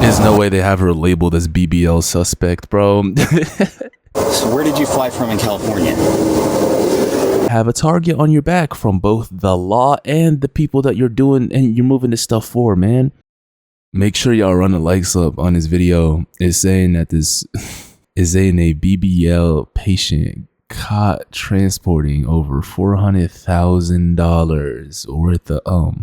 There's no way they have her labeled as BBL suspect, bro. So where did you fly from in California? Have a target on your back from both the law and the people that you're doing and you're moving this stuff for, man. Make sure y'all run the likes up on this video. It's saying that this is a BBL patient caught transporting over $400,000 worth of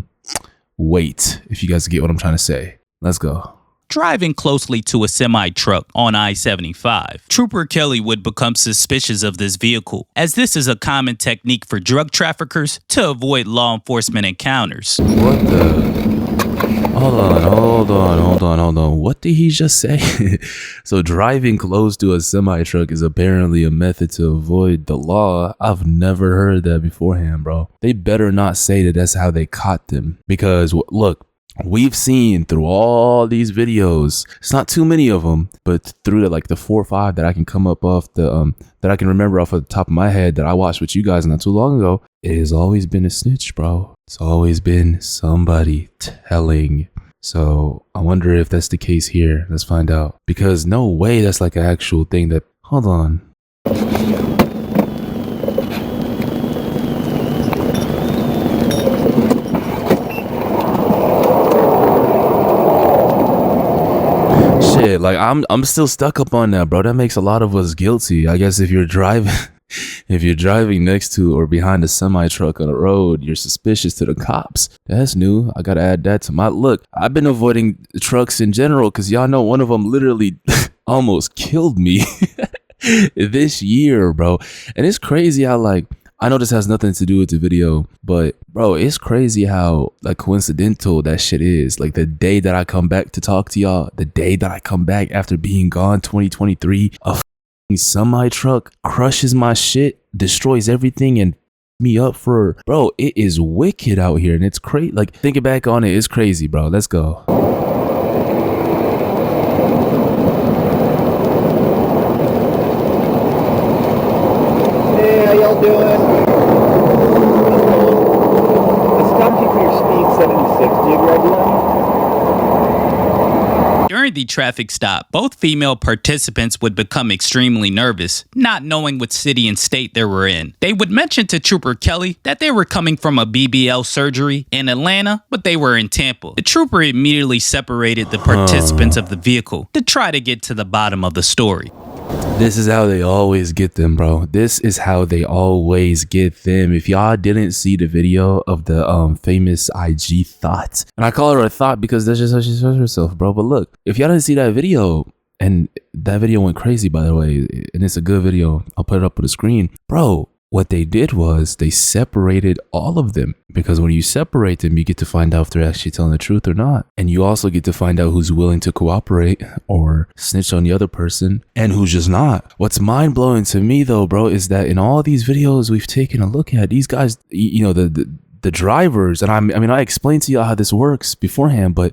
weight, if you guys get what I'm trying to say. Let's go. Driving closely to a semi-truck on I-75, Trooper Kelly would become suspicious of this vehicle, as this is a common technique for drug traffickers to avoid law enforcement encounters. What the? Hold on. What did he just say? So driving close to a semi-truck is apparently a method to avoid the law. I've never heard that beforehand, bro. They better not say that that's how they caught them. Because look, we've seen through all these videos, it's not too many of them, but through the 4 or 5 that I can come up off the that I can remember off of the top of my head that I watched with you guys not too long ago, it has always been a snitch, bro. It's always been somebody telling. So I wonder if that's the case here. Let's find out. Because no way that's like an actual thing that, hold on. Shit, like I'm still stuck up on that, bro. That makes a lot of us guilty. I guess if you're driving next to or behind a semi truck on the road, you're suspicious to the cops. That's new. I gotta add that to my look. I've been avoiding trucks in general because y'all know one of them literally almost killed me this year, bro. And it's crazy how I know this has nothing to do with the video, but bro, it's crazy how coincidental that shit is. Like the day that I come back to talk to y'all, the day that I come back after being gone 2023, a semi truck crushes my shit, destroys everything, and me up for, bro, it is wicked out here. And it's crazy. Like thinking back on it, it's crazy, bro. Let's go. Hey, how y'all doing? I stopped you for your speed 76. Do you have your ID on you? During the traffic stop, both female participants would become extremely nervous, not knowing what city and state they were in. They would mention to Trooper Kelly that they were coming from a BBL surgery in Atlanta, but they were in Tampa. The trooper immediately separated the participants of the vehicle to try to get to the bottom of the story. This is how they always get them, bro. This is how they always get them. If y'all didn't see the video of the famous IG thought, and I call her a thought because that's just how she shows herself, bro. But look, if y'all didn't see that video, and that video went crazy, by the way, and it's a good video, I'll put it up on the screen, bro. What they did was they separated all of them, because when you separate them, you get to find out if they're actually telling the truth or not. And you also get to find out who's willing to cooperate or snitch on the other person and who's just not. What's mind blowing to me though, bro, is that in all these videos we've taken a look at, these guys, you know, the drivers, and I mean, I explained to y'all how this works beforehand, but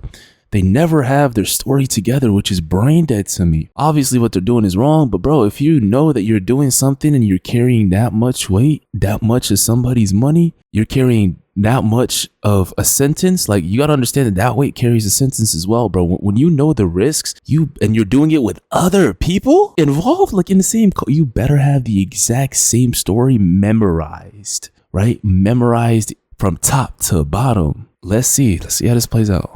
they never have their story together, which is brain dead to me. Obviously what they're doing is wrong, but bro, if you know that you're doing something and you're carrying that much weight, that much of somebody's money, you're carrying that much of a sentence, like you gotta understand that that weight carries a sentence as well, bro. When you know the risks, and you're doing it with other people involved, like in the same, you better have the exact same story memorized, right? Memorized from top to bottom. Let's see how this plays out.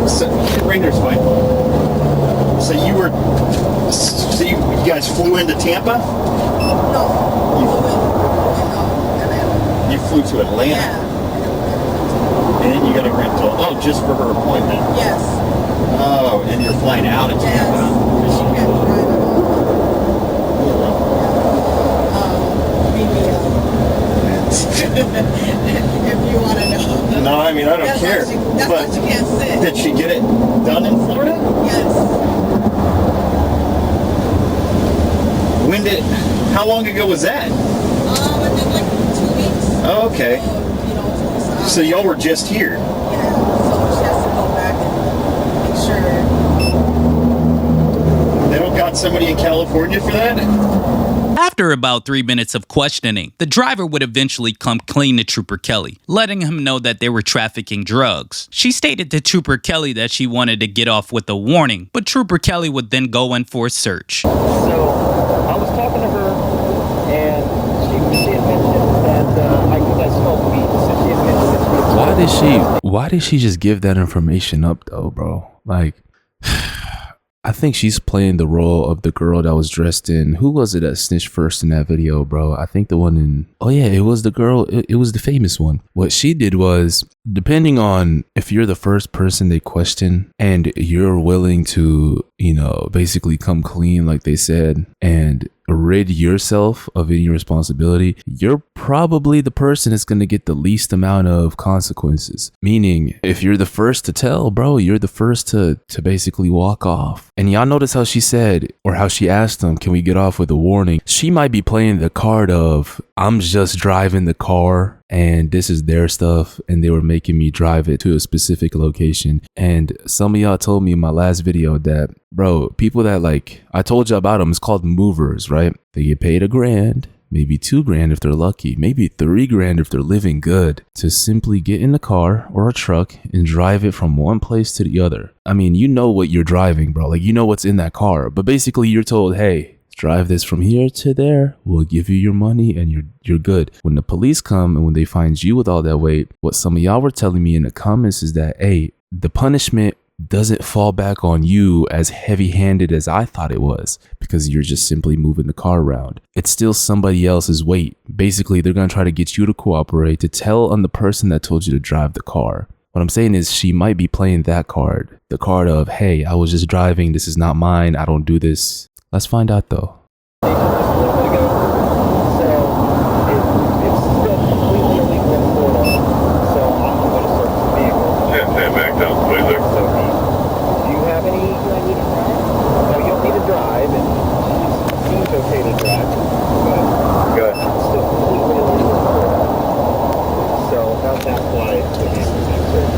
So Rainer's fine. So you guys flew into Tampa? No. You flew to Atlanta? Yeah. And then you got a rental. Oh, just for her appointment? Yes. Oh, and you're flying out of Tampa? Yes. She can't drive at all. If you want to know. No, I mean, I don't care. That's what you can't say. Did she get it done in Florida? Yes. How long ago was that? I did like 2 weeks. Oh, okay. So, so y'all were just here? Yeah, so she has to go back and make sure. They don't got somebody in California for that? After about 3 minutes of questioning, the driver would eventually come clean to Trooper Kelly, letting him know that they were trafficking drugs. She stated to Trooper Kelly that she wanted to get off with a warning, but Trooper Kelly would then go in for a search. So I was talking to her, and she had mentioned that I smoked weed. So she had mentioned that she was Why did she just give that information up though, bro? Like, I think she's playing the role of the girl that was dressed in, who was it that snitched first in that video, bro? I think the one in, oh yeah, it was the girl, it was the famous one. What she did was, depending on if you're the first person they question and you're willing to, you know, basically come clean like they said and rid yourself of any responsibility, you're probably the person that's going to get the least amount of consequences. Meaning, if you're the first to tell, bro, you're the first to basically walk off. And y'all notice how she said, or how she asked them, can we get off with a warning? She might be playing the card of, I'm just driving the car and this is their stuff and they were making me drive it to a specific location. And some of y'all told me in my last video that, bro, people that, like, I told you about them, it's called movers, right? They get paid $1,000, maybe $2,000 if they're lucky, maybe $3,000 if they're living good, to simply get in a car or a truck and drive it from one place to the other. I mean, you know what you're driving, bro. Like, you know what's in that car, but basically you're told, hey, drive this from here to there, we'll give you your money and you're good. When the police come and when they find you with all that weight, what some of y'all were telling me in the comments is that, hey, the punishment doesn't fall back on you as heavy-handed as I thought it was, because you're just simply moving the car around. It's still somebody else's weight. Basically, they're going to try to get you to cooperate, to tell on the person that told you to drive the car. What I'm saying is she might be playing that card, the card of, hey, I was just driving, this is not mine, I don't do this. Let's find out though. So it's still completely illegal in Florida. So I'm going to search the vehicle. Yeah, back down, please. So do you have any? Do I need to drive? No, you don't need to drive, and it seems okay to drive. Good. It's still completely illegal in Florida. So that's why the vehicle's being searched.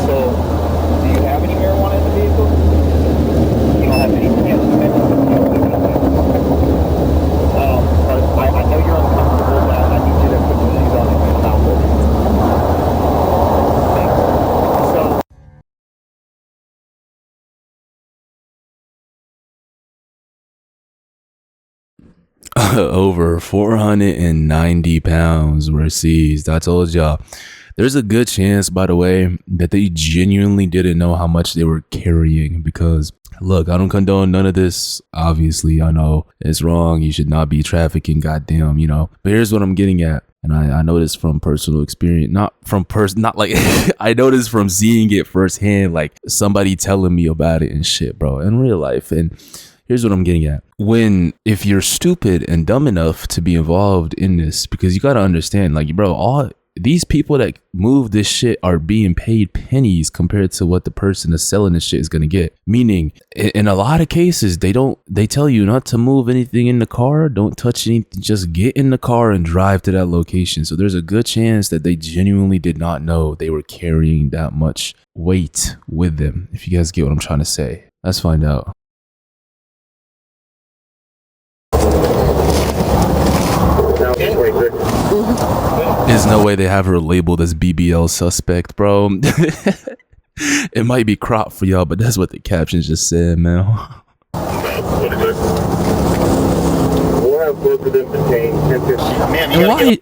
So do you have any marijuana in the vehicle? You don't have anything else you mentioned, but you don't have anything. I know you're uncomfortable, but I need you to put your shoes on and get out with it. Thanks. So Over 490 pounds were seized. I told y'all. There's a good chance, by the way, that they genuinely didn't know how much they were carrying, because look, I don't condone none of this. Obviously, I know it's wrong. You should not be trafficking, goddamn, you know. But here's what I'm getting at. And I know this from personal experience, not like I know this from seeing it firsthand, like somebody telling me about it and shit, bro, in real life. And here's what I'm getting at. If you're stupid and dumb enough to be involved in this, because you got to understand, like, bro, all these people that move this shit are being paid pennies compared to what the person that's selling this shit is going to get. Meaning, in a lot of cases, they tell you not to move anything in the car, don't touch anything, just get in the car and drive to that location. So there's a good chance that they genuinely did not know they were carrying that much weight with them. If you guys get what I'm trying to say, let's find out. There's no way they have her labeled as BBL suspect, bro. It might be cropped for y'all, but that's what the captions just said, man.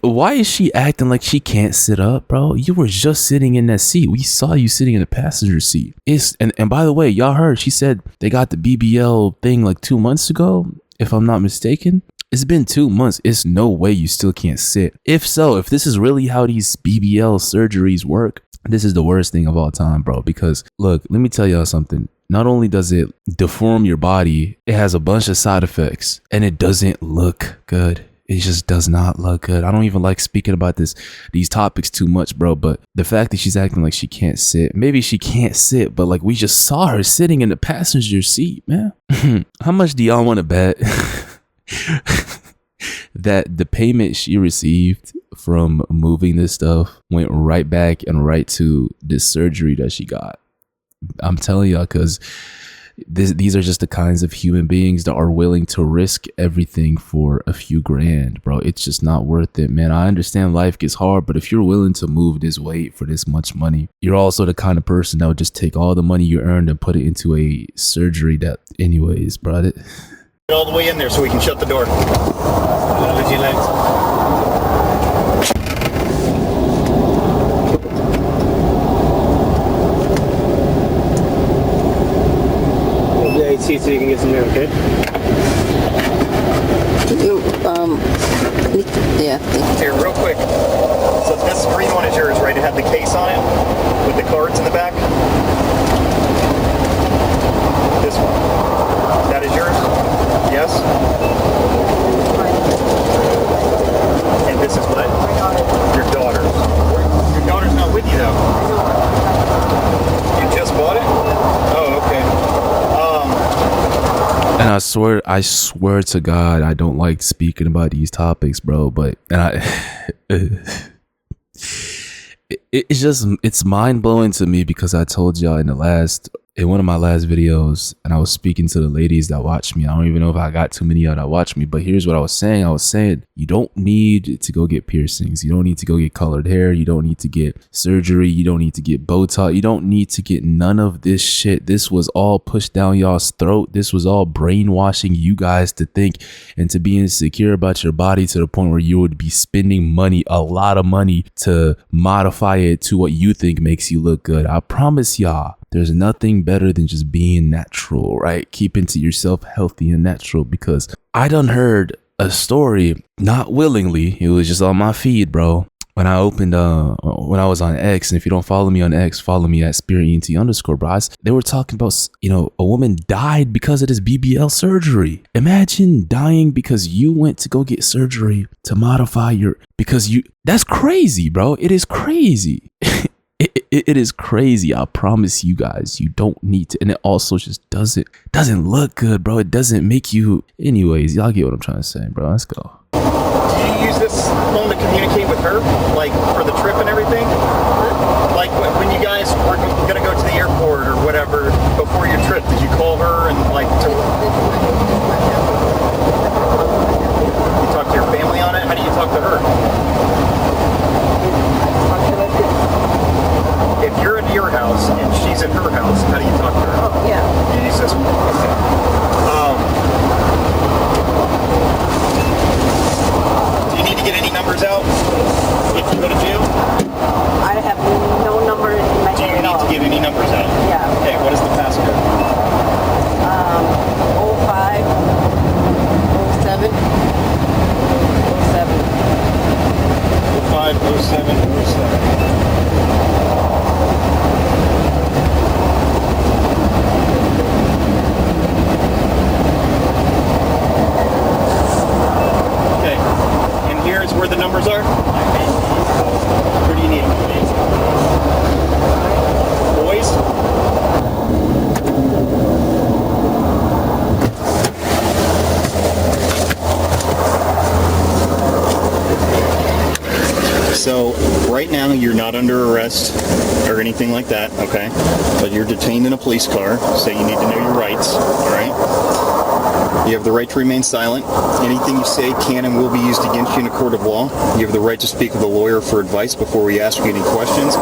Why is she acting like she can't sit up, bro? You were just sitting in that seat. We saw you sitting in the passenger seat. And by the way, y'all heard she said they got the BBL thing like 2 months ago, if I'm not mistaken. It's been 2 months. It's no way you still can't sit. If so, if this is really how these BBL surgeries work, this is the worst thing of all time, bro. Because look, let me tell y'all something. Not only does it deform your body, it has a bunch of side effects and it doesn't look good. It just does not look good. I don't even like speaking about these topics too much, bro. But the fact that she's acting like she can't sit, maybe she can't sit, but like we just saw her sitting in the passenger seat, man. How much do y'all want to bet that the payment she received from moving this stuff went right back and right to this surgery that she got? I'm telling y'all, because these are just the kinds of human beings that are willing to risk everything for a few grand, bro. It's just not worth it, man. I understand life gets hard, but if you're willing to move this weight for this much money, you're also the kind of person that would just take all the money you earned and put it into a surgery that, anyways, bro. Get all the way in there so we can shut the door. Would you like? So you can get some air, okay? Yeah. Here, real quick. So this green one is yours, right? It had the case on it with the cards in the back. This one. That is yours? Yes? And this is what? Your daughter. Your daughter's not with you though. You just bought it? Oh, okay. And I swear to God, I don't like speaking about these topics, bro. But it's mind blowing to me because I told y'all in one of my last videos, and I was speaking to the ladies that watch me. I don't even know if I got too many of that watch me, but here's what I was saying. I was saying, you don't need to go get piercings. You don't need to go get colored hair. You don't need to get surgery. You don't need to get Botox. You don't need to get none of this shit. This was all pushed down y'all's throat. This was all brainwashing you guys to think and to be insecure about your body to the point where you would be spending money, a lot of money, to modify it to what you think makes you look good. I promise y'all, there's nothing better than just being natural, right? Keeping to yourself healthy and natural, because I done heard a story, not willingly, it was just on my feed, bro. When I opened, when I was on X, and if you don't follow me on X, follow me at SpiritENT_, bro. They were talking about, a woman died because of this BBL surgery. Imagine dying because you went to go get surgery to modify that's crazy, bro. It is crazy. It is crazy. I promise you guys, you don't need to. And it also just doesn't look good, bro. It doesn't make you. Anyways, y'all get what I'm trying to say, bro. Let's go. Do you use this phone to communicate with her, like for the trip and everything? Like when you guys were going to go to the airport or whatever before your trip, did you call her and like to... You talk to your family on it? How do you talk to her? If you're at your house and she's at her house, how do you talk to her? Oh, yeah. You use this one. Okay. Do you need to get any numbers out if you go to jail? I have no number in my Do you head at need all. to give any numbers out? Yeah. Okay, what is the passcode? 05, 07, 07. 05, 07, 07. Where the numbers are? Where do you need them? Boys? So right now you're not under arrest or anything like that, okay? But you're detained in a police car, so you need to know your rights, all right? You have the right to remain silent. Anything you say can and will be used against you in a court of law. You have the right to speak with a lawyer for advice before we ask you any questions.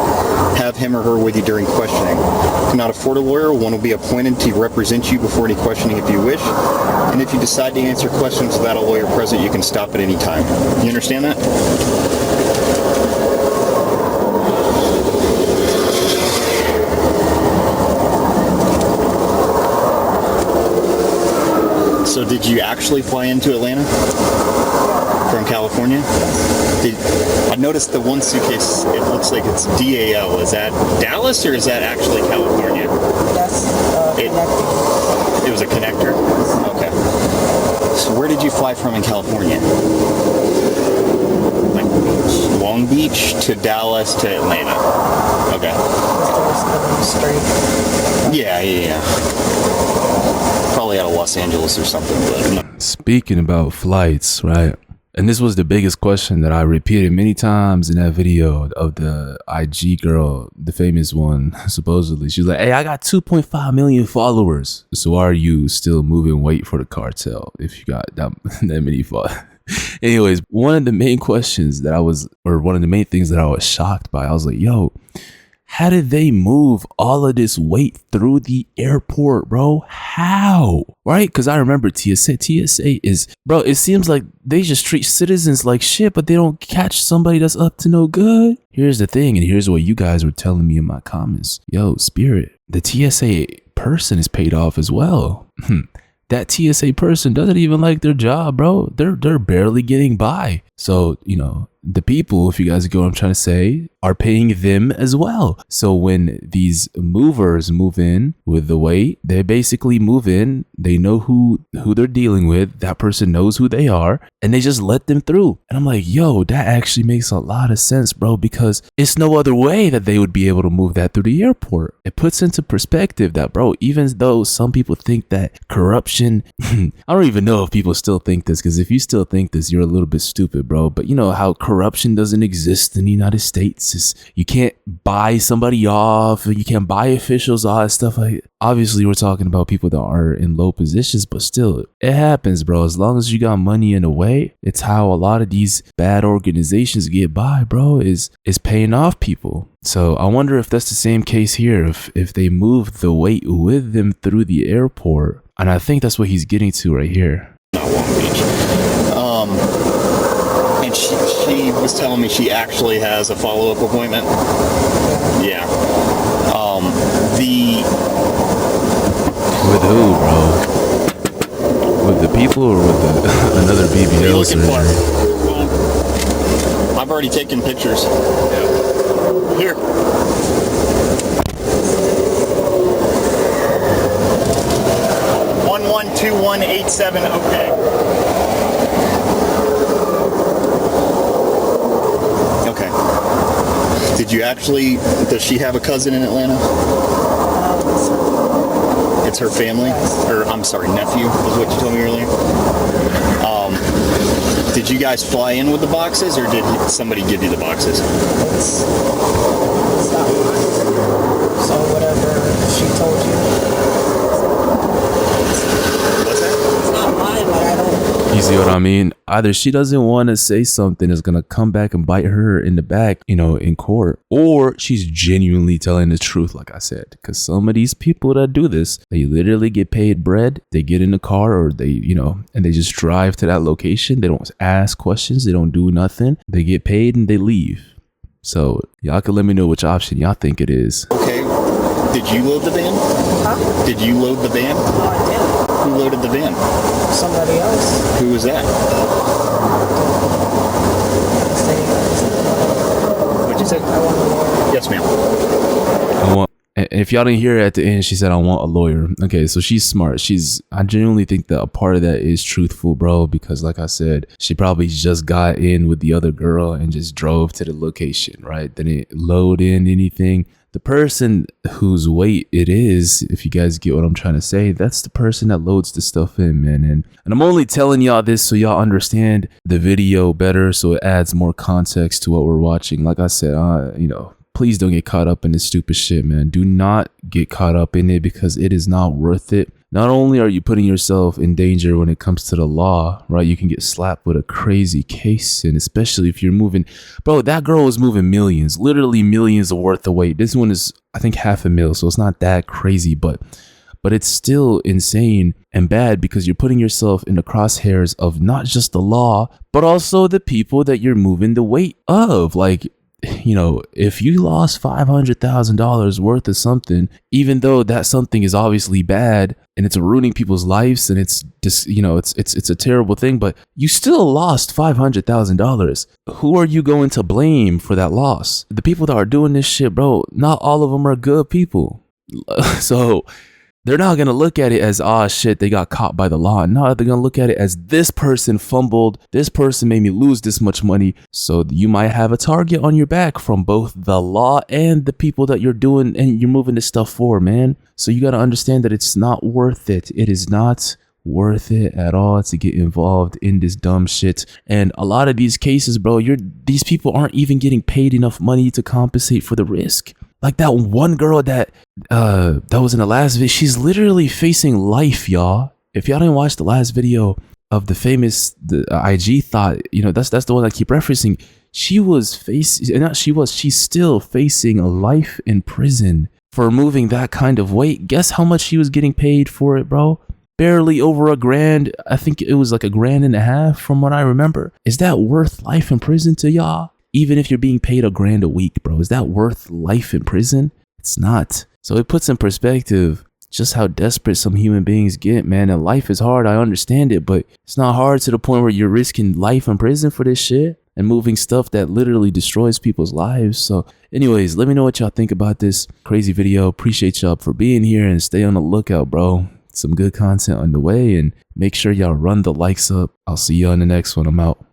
Have him or her with you during questioning. If you cannot afford a lawyer, one will be appointed to represent you before any questioning if you wish. And if you decide to answer questions without a lawyer present, you can stop at any time. You understand that? So did you actually fly into Atlanta from California? I noticed the one suitcase, it looks like it's DAL. Is that Dallas or is that actually California? That's connected. It was a connector? Okay. So where did you fly from in California? Like Long Beach to Dallas to Atlanta. Okay. Yeah. Probably out of Los Angeles or something. But Speaking about flights, right? And this was the biggest question that I repeated many times in that video of the IG girl, the famous one, supposedly. She was like, hey, I got 2.5 million followers. So why are you still moving weight for the cartel if you got that many followers? Anyways, one of the main questions that one of the main things that I was shocked by, I was like, yo, how did they move all of this weight through the airport, bro? How? Right? Because I remember TSA. TSA is, bro, it seems like they just treat citizens like shit, but they don't catch somebody that's up to no good. Here's the thing, and here's what you guys were telling me in my comments. Yo, Spirit, the TSA person is paid off as well. That TSA person doesn't even like their job, bro. They're barely getting by. So, you know, the people, if you guys get what I'm trying to say, are paying them as well. So when these movers move in with the weight, they basically move in. They know who they're dealing with. That person knows who they are, and they just let them through. And I'm like, yo, that actually makes a lot of sense, bro, because it's no other way that they would be able to move that through the airport. It puts into perspective that, bro, even though some people think that corruption, I don't even know if people still think this, because if you still think this, you're a little bit stupid, bro. But you know how corruption doesn't exist in the United States. You can't buy somebody off, you can't buy officials, all that stuff. Like, obviously we're talking about people that are in low positions, but still, it happens, bro. As long as you got money in a way, it's how a lot of these bad organizations get by, bro, is paying off people. So I wonder if that's the same case here, if they move the weight with them through the airport. And I think that's what he's getting to right here. Not Long Beach. And she was telling me she actually has a follow-up appointment. Yeah. With who, bro? With the people or with another BBL surgery? I've already taken pictures. Here. $112187. Okay. Okay. Did you actually? Does she have a cousin in Atlanta? It's her family, or I'm sorry, nephew is what you told me earlier. Did you guys fly in with the boxes, or did somebody give you the boxes? It's not mine. So whatever she told you. What's that? It's not mine, but I don't. You see what I mean? Either she doesn't want to say something that's going to come back and bite her in the back, you know, in court, or she's genuinely telling the truth, like I said. Because some of these people that do this, they literally get paid bread. They get in the car, or they, you know, and they just drive to that location. They don't ask questions. They don't do nothing. They get paid and they leave. So y'all can let me know which option y'all think it is. Okay. Did you load the van? Huh? Did you load the van? No, I didn't. Who loaded the van? Somebody else. Who was that? What'd you say? I want a lawyer. Yes, ma'am. If y'all didn't hear it at the end, she said, I want a lawyer. Okay, so she's smart. I genuinely think that a part of that is truthful, bro, because like I said, she probably just got in with the other girl and just drove to the location, right? Didn't load in anything. The person whose weight it is, if you guys get what I'm trying to say, that's the person that loads the stuff in, man. And I'm only telling y'all this so y'all understand the video better, so it adds more context to what we're watching. Like I said, you know, please don't get caught up in this stupid shit, man. Do not get caught up in it, because it is not worth it. Not only are you putting yourself in danger when it comes to the law, right? You can get slapped with a crazy case, and especially if you're moving, bro, that girl was moving millions, literally millions of worth of weight. This one is, I think, $500,000, so it's not that crazy, but it's still insane and bad, because you're putting yourself in the crosshairs of not just the law, but also the people that you're moving the weight of. Like, you know, if you lost $500,000 worth of something, even though that something is obviously bad and it's ruining people's lives and it's just, you know, it's a terrible thing, but you still lost $500,000. Who are you going to blame for that loss? The people that are doing this shit, bro, not all of them are good people. So they're not going to look at it as, oh shit, they got caught by the law. No, they're going to look at it as, this person fumbled. This person made me lose this much money. So you might have a target on your back from both the law and the people that you're doing and you're moving this stuff for, man. So you got to understand that it's not worth it. It is not worth it at all to get involved in this dumb shit. And a lot of these cases, bro, these people aren't even getting paid enough money to compensate for the risk. Like that one girl that was in the last video, she's literally facing life, y'all. If y'all didn't watch the last video of the famous IG thought, you know, that's the one I keep referencing. She's still facing a life in prison for moving that kind of weight. Guess how much she was getting paid for it, bro? Barely over $1,000. I think it was like $1.50 from what I remember. Is that worth life in prison to y'all? Even if you're being paid $1,000 a week, bro, is that worth life in prison? It's not. So it puts in perspective just how desperate some human beings get, man. And life is hard. I understand it, but it's not hard to the point where you're risking life in prison for this shit and moving stuff that literally destroys people's lives. So anyways, let me know what y'all think about this crazy video. Appreciate y'all for being here and stay on the lookout, bro. Some good content on the way, and make sure y'all run the likes up. I'll see you on the next one. I'm out.